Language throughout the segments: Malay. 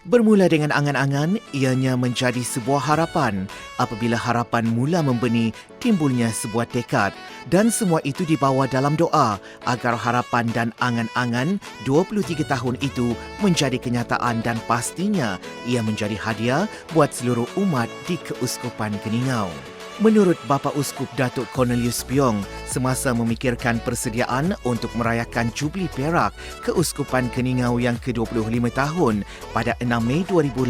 Bermula dengan angan-angan, ianya menjadi sebuah harapan. Apabila harapan mula membeni, timbulnya sebuah tekad. Dan semua itu dibawa dalam doa agar harapan dan angan-angan 23 tahun itu menjadi kenyataan dan pastinya ia menjadi hadiah buat seluruh umat di Keuskupan Keningau. Menurut Bapa Uskup Datuk Cornelius Piong, semasa memikirkan persediaan untuk merayakan Jubli Perak Keuskupan Keningau yang ke-25 tahun pada 6 Mei 2018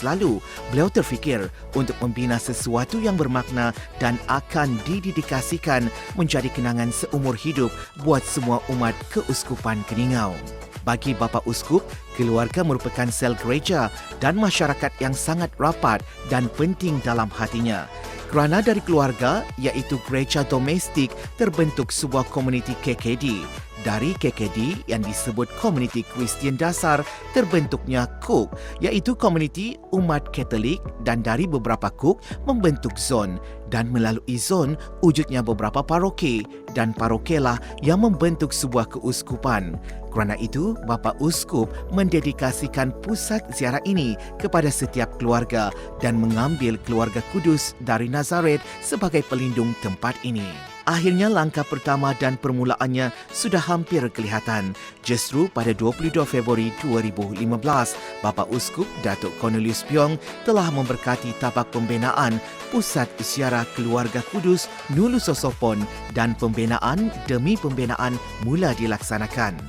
lalu, beliau terfikir untuk membina sesuatu yang bermakna dan akan didedikasikan menjadi kenangan seumur hidup buat semua umat Keuskupan Keningau. Bagi Bapa Uskup, keluarga merupakan sel gereja dan masyarakat yang sangat rapat dan penting dalam hatinya. Kerana dari keluarga, iaitu gereja domestik, terbentuk sebuah komuniti KKD. Dari KKD yang disebut Komuniti Kristian Dasar, terbentuknya KUK, iaitu Komuniti Umat Katolik, dan dari beberapa KUK membentuk zon. Dan melalui zon, wujudnya beberapa paroki, dan parokelah yang membentuk sebuah keuskupan. Kerana itu, Bapa Uskup mendedikasikan pusat ziarah ini kepada setiap keluarga dan mengambil keluarga kudus dari Nazaret sebagai pelindung tempat ini. Akhirnya langkah pertama dan permulaannya sudah hampir kelihatan. Justru pada 22 Februari 2015, Bapa Uskup Datuk Cornelius Piong telah memberkati tapak pembinaan Pusat Ziarah Keluarga Kudus Nulu Sosopon dan pembinaan demi pembinaan mula dilaksanakan.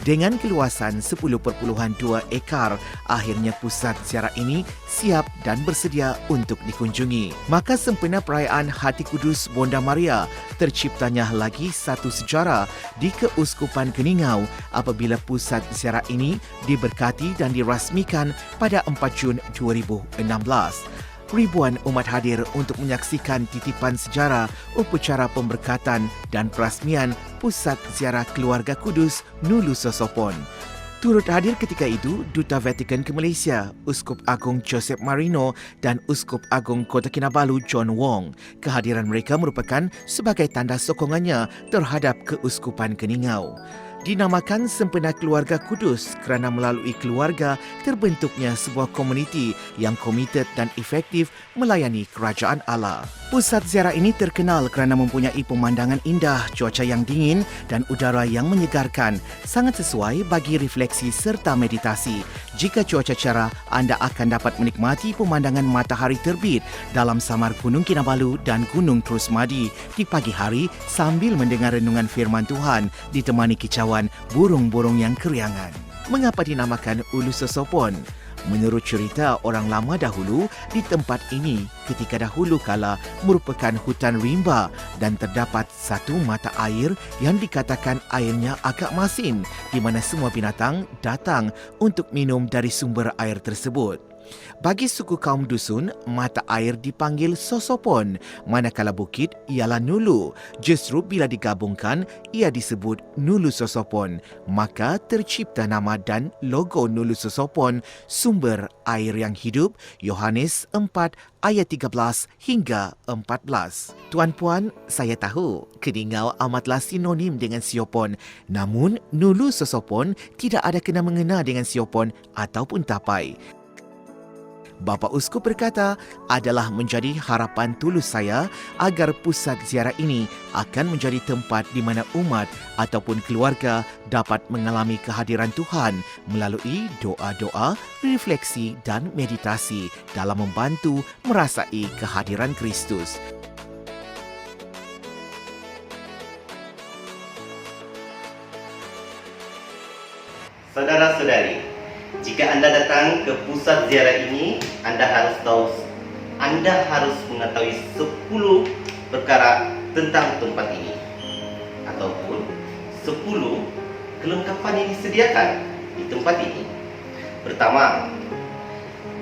Dengan keluasan 10.2 ekar, akhirnya pusat ziarah ini siap dan bersedia untuk dikunjungi. Maka sempena perayaan Hati Kudus Bonda Maria, terciptanya lagi satu sejarah di Keuskupan Keningau apabila pusat ziarah ini diberkati dan dirasmikan pada 4 Jun 2016. Ribuan umat hadir untuk menyaksikan titipan sejarah, upacara pemberkatan dan perasmian Pusat Ziarah Keluarga Kudus Nulu Sosopon. Turut hadir ketika itu Duta Vatikan ke Malaysia, Uskup Agung Joseph Marino dan Uskup Agung Kota Kinabalu John Wong. Kehadiran mereka merupakan sebagai tanda sokongannya terhadap Keuskupan Keningau. Dinamakan Sempena Keluarga Kudus kerana melalui keluarga terbentuknya sebuah komuniti yang komited dan efektif melayani kerajaan Allah. Pusat ziarah ini terkenal kerana mempunyai pemandangan indah, cuaca yang dingin dan udara yang menyegarkan, sangat sesuai bagi refleksi serta meditasi. Jika cuaca cerah, anda akan dapat menikmati pemandangan matahari terbit dalam samar Gunung Kinabalu dan Gunung Terusmadi di pagi hari sambil mendengar renungan firman Tuhan ditemani kicauan burung-burung yang keriangan. Mengapa dinamakan Ulu Sosopon? Menurut cerita orang lama dahulu, di tempat ini ketika dahulu kala merupakan hutan rimba dan terdapat satu mata air yang dikatakan airnya agak masin di mana semua binatang datang untuk minum dari sumber air tersebut. Bagi suku kaum dusun, mata air dipanggil Sosopon, manakala bukit ialah Nulu. Justru bila digabungkan, ia disebut Nulu Sosopon. Maka tercipta nama dan logo Nulu Sosopon, sumber air yang hidup, Yohanes 4 ayat 13 hingga 14. Tuan-puan, saya tahu Keningau amatlah sinonim dengan Siopon. Namun, Nulu Sosopon tidak ada kena-mengena dengan Siopon ataupun Tapai. Bapa Uskup berkata, adalah menjadi harapan tulus saya agar pusat ziarah ini akan menjadi tempat di mana umat ataupun keluarga dapat mengalami kehadiran Tuhan melalui doa-doa, refleksi dan meditasi dalam membantu merasai kehadiran Kristus. Saudara-saudari, jika anda datang ke pusat ziarah ini, anda harus mengetahui 10 perkara tentang tempat ini ataupun 10 kelengkapan yang disediakan di tempat ini. Pertama,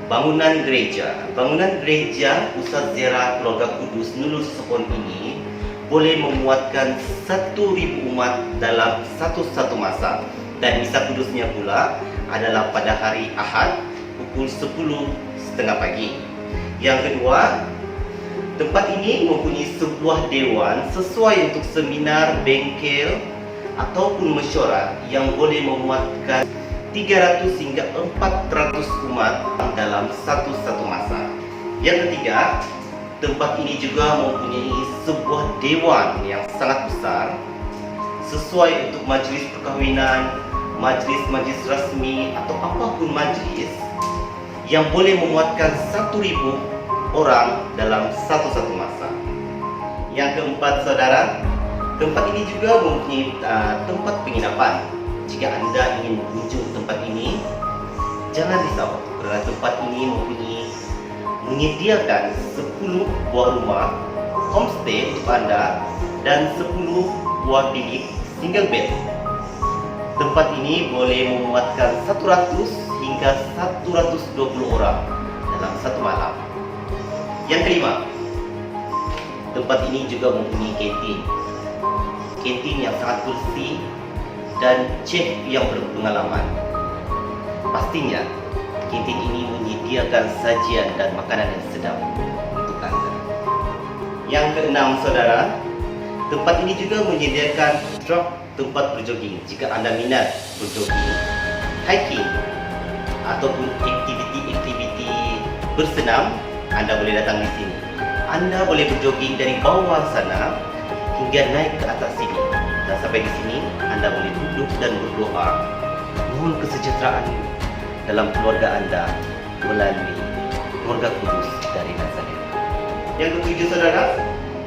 bangunan gereja. Bangunan gereja Pusat Ziarah Keluarga Kudus Nulu Sosopon ini boleh memuatkan 1,000 umat dalam satu masa, dan misa kudusnya pula adalah pada hari Ahad pukul 10.30 pagi. Yang kedua, tempat ini mempunyai sebuah dewan sesuai untuk seminar, bengkel ataupun mesyuarat yang boleh memuatkan 300 hingga 400 umat dalam satu masa. Yang ketiga, tempat ini juga mempunyai sebuah dewan yang sangat besar sesuai untuk majlis perkahwinan, majlis rasmi atau apapun majlis yang boleh memuatkan 1,000 orang dalam satu masa. Yang keempat, saudara, tempat ini juga mempunyai tempat penginapan. Jika anda ingin mengunjung tempat ini, jangan risau kerana tempat ini menyediakan 10 buah rumah homestay untuk anda dan 10 buah bilik single bed. Tempat ini boleh memuatkan 100 hingga 120 orang dalam satu malam. Yang kelima, tempat ini juga mempunyai kantin yang sangat bersih dan chef yang berpengalaman. Pastinya, kantin ini menyediakan sajian dan makanan yang sedap untuk anda. Yang keenam, saudara, tempat ini juga menyediakan tempat berjoging jika anda minat berjoging, hiking ataupun aktiviti bersenam. Anda boleh datang di sini. Anda boleh berjoging dari bawah sana hingga naik ke atas sini. Dan sampai di sini, anda boleh duduk dan berdoa mohon kesejahteraan dalam keluarga anda melalui keluarga kudus dari Nazaret. Yang ketujuh, saudara,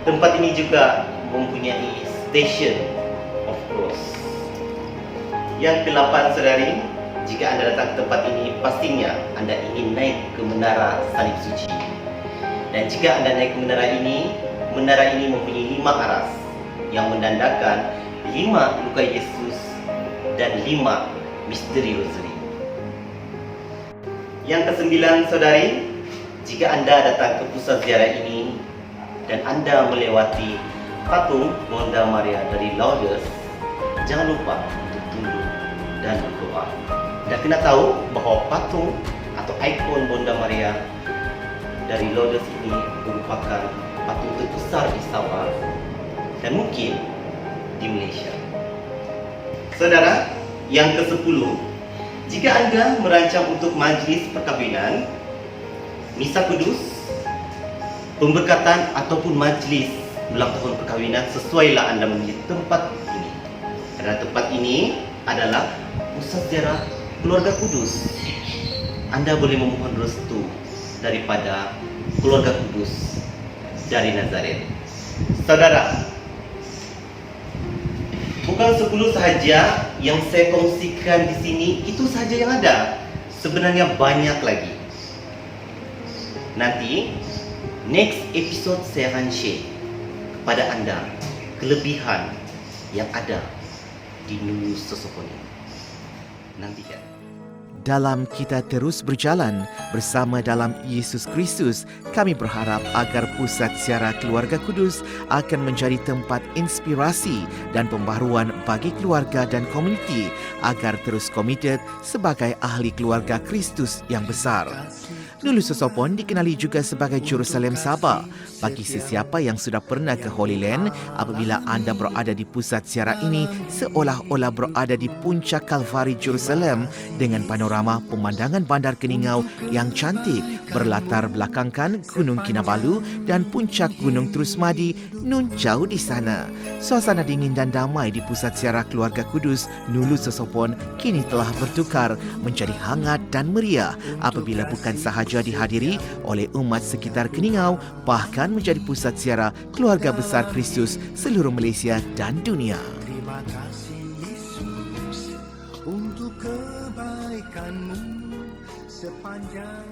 tempat ini juga mempunyai station of cross. Yang ke-8, saudari, jika anda datang ke tempat ini, pastinya anda ingin naik ke menara salib suci. Dan jika anda naik ke menara ini mempunyai 5 aras yang menandakan 5 luka Yesus dan 5 misteri rosari. Yang ke-9, saudari, jika anda datang ke pusat ziarah ini dan anda melewati patung Bonda Maria dari Lourdes, jangan lupa untuk tunduk dan berdoa. Anda kena tahu bahawa patung atau ikon Bonda Maria dari Lourdes ini merupakan patung terbesar di Sabah dan mungkin di Malaysia. Saudara, yang ke-10, jika anda merancang untuk majlis perkahwinan, misa kudus, pemberkatan ataupun majlis ulang tahun perkahwinan, sesuailah anda memilih tempat ini. Kerana tempat ini adalah pusat ziarah keluarga kudus. Anda boleh memohon restu daripada keluarga kudus dari Nazaret. Saudara, bukan 10 sahaja yang saya kongsikan di sini, itu sahaja yang ada. Sebenarnya banyak lagi. Nanti, next episode saya akan share kepada anda kelebihan yang ada di Nulu Sosopon ini. Nantikan. Dalam kita terus berjalan bersama dalam Yesus Kristus, kami berharap agar pusat ziarah keluarga kudus akan menjadi tempat inspirasi dan pembaharuan bagi keluarga dan komuniti agar terus komited sebagai ahli keluarga Kristus yang besar. Nulu Sosopon dikenali juga sebagai Jerusalem Sabah. Bagi sesiapa yang sudah pernah ke Holy Land, apabila anda berada di pusat ziarah ini, seolah-olah berada di puncak Kalvari Jerusalem dengan panorama pemandangan Bandar Keningau yang cantik berlatar belakangkan Gunung Kinabalu dan puncak Gunung Terusmadi nun jauh di sana. Suasana dingin dan damai di pusat ziarah keluarga kudus Nulu Sosopon kini telah bertukar menjadi hangat dan meriah apabila bukan sahaja dihadiri oleh umat sekitar Keningau, bahkan menjadi pusat ziarah keluarga besar Kristus seluruh Malaysia dan dunia. Terima kasih Yesus untuk kebaikan-Mu sepanjang